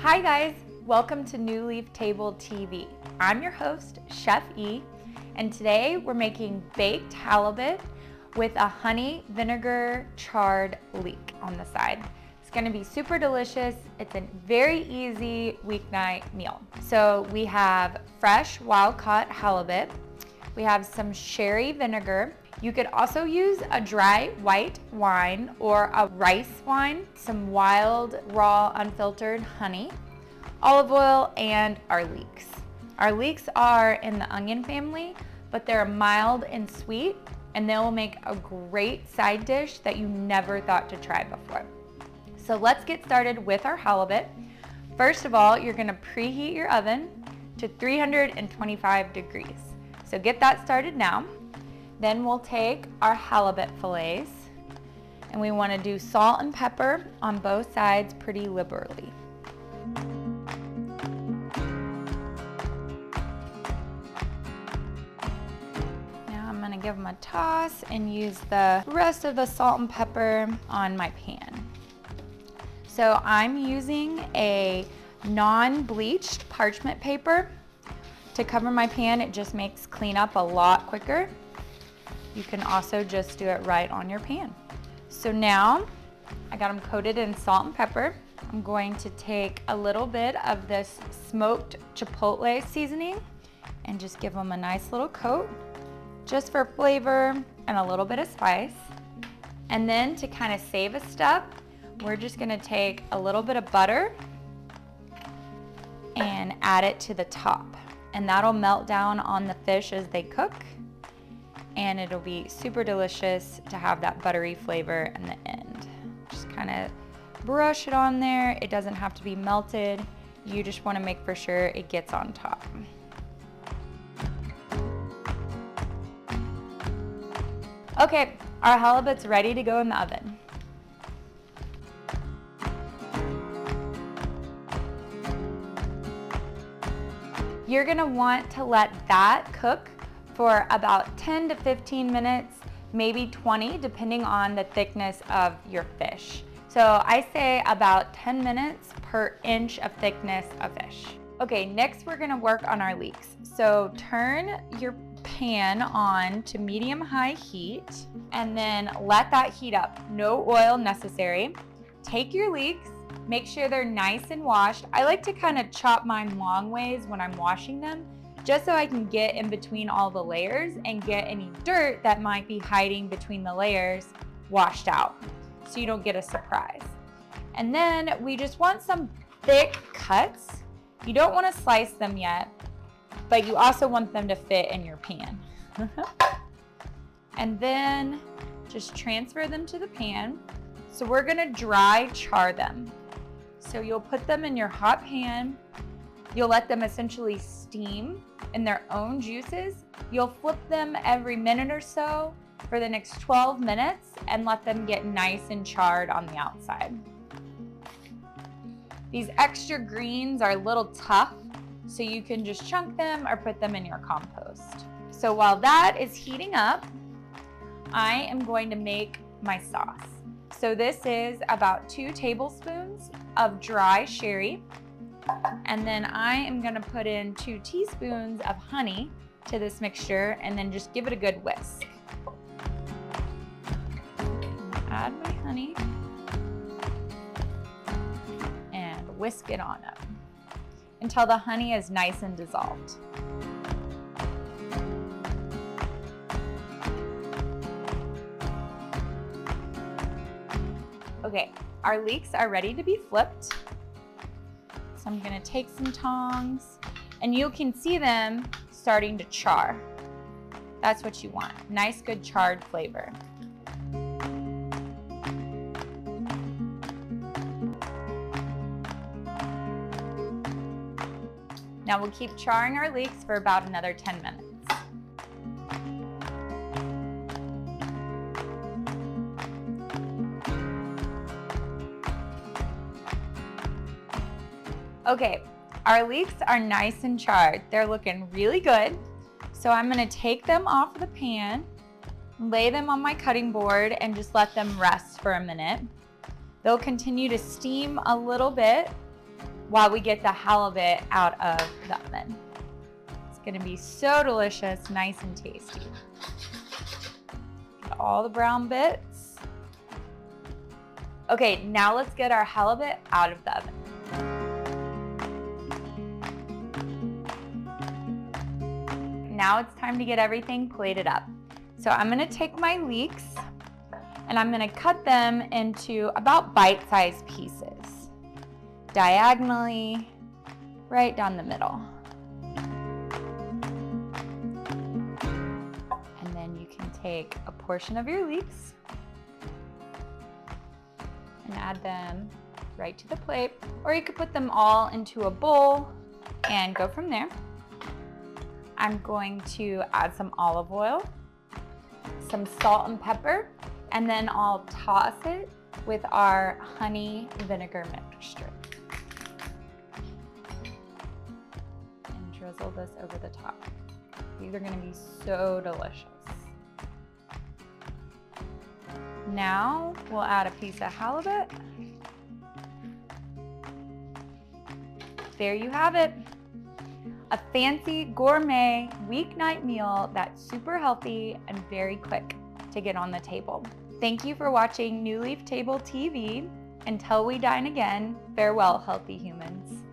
Hi guys, welcome to New Leaf Table TV. I'm your host, Chef E, and today we're making baked halibut with a honey vinegar charred leek on the side. It's gonna be super delicious. It's a very easy weeknight meal. So we have fresh wild-caught halibut. We have some sherry vinegar. You could also use a dry white wine or a rice wine, some wild, raw, unfiltered honey, olive oil, and our leeks. Our leeks are in the onion family, but they're mild and sweet, and they'll make a great side dish that you never thought to try before. So let's get started with our halibut. First of all, you're gonna preheat your oven to 325 degrees. So get that started now. Then we'll take our halibut fillets, and we wanna do salt and pepper on both sides pretty liberally. Now I'm gonna give them a toss and use the rest of the salt and pepper on my pan. So I'm using a non-bleached parchment paper to cover my pan. It just makes cleanup a lot quicker. You can also just do it right on your pan. So now I got them coated in salt and pepper. I'm going to take a little bit of this smoked chipotle seasoning and just give them a nice little coat just for flavor and a little bit of spice. And then to kind of save a step, we're just gonna take a little bit of butter and add it to the top. And that'll melt down on the fish as they cook. And it'll be super delicious to have that buttery flavor in the end. Just kind of brush it on there. It doesn't have to be melted. You just want to make for sure it gets on top. Okay, our halibut's ready to go in the oven. You're gonna want to let that cook for about 10 to 15 minutes, maybe 20, depending on the thickness of your fish. So I say about 10 minutes per inch of thickness of fish. Okay, next we're gonna work on our leeks. So turn your pan on to medium-high heat and then let that heat up. No oil necessary. Take your leeks, make sure they're nice and washed. I like to kind of chop mine long ways when I'm washing them, just so I can get in between all the layers and get any dirt that might be hiding between the layers washed out, so you don't get a surprise. And then we just want some thick cuts. You don't want to slice them yet, but you also want them to fit in your pan. And then just transfer them to the pan. So we're gonna dry char them. So you'll put them in your hot pan. You'll let them essentially steam in their own juices. You'll flip them every minute or so for the next 12 minutes and let them get nice and charred on the outside. These extra greens are a little tough, so you can just chunk them or put them in your compost. So while that is heating up, I am going to make my sauce. So this is about 2 tablespoons of dry sherry. And then I am gonna put in 2 teaspoons of honey to this mixture and then just give it a good whisk. Add my honey and whisk it on up until the honey is nice and dissolved. Okay, our leeks are ready to be flipped. So I'm gonna take some tongs, and you can see them starting to char. That's what you want, nice, good charred flavor. Now we'll keep charring our leeks for about another 10 minutes. Okay, our leeks are nice and charred. They're looking really good. So I'm gonna take them off the pan, lay them on my cutting board, and just let them rest for a minute. They'll continue to steam a little bit while we get the halibut out of the oven. It's gonna be so delicious, nice and tasty. Get all the brown bits. Okay, now let's get our halibut out of the oven. Now it's time to get everything plated up. So I'm gonna take my leeks and I'm gonna cut them into about bite-sized pieces, diagonally, right down the middle. And then you can take a portion of your leeks and add them right to the plate, or you could put them all into a bowl and go from there. I'm going to add some olive oil, some salt and pepper, and then I'll toss it with our honey vinegar mixture. And drizzle this over the top. These are gonna be so delicious. Now we'll add a piece of halibut. There you have it. A fancy gourmet weeknight meal that's super healthy and very quick to get on the table. Thank you for watching New Leaf Table TV. Until we dine again, farewell, healthy humans.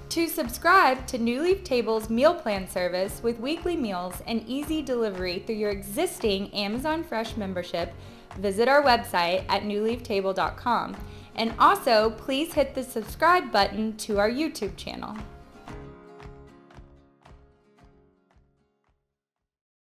To subscribe to New Leaf Table's meal plan service with weekly meals and easy delivery through your existing Amazon Fresh membership, visit our website at newleaftable.com. And also, please hit the subscribe button to our YouTube channel.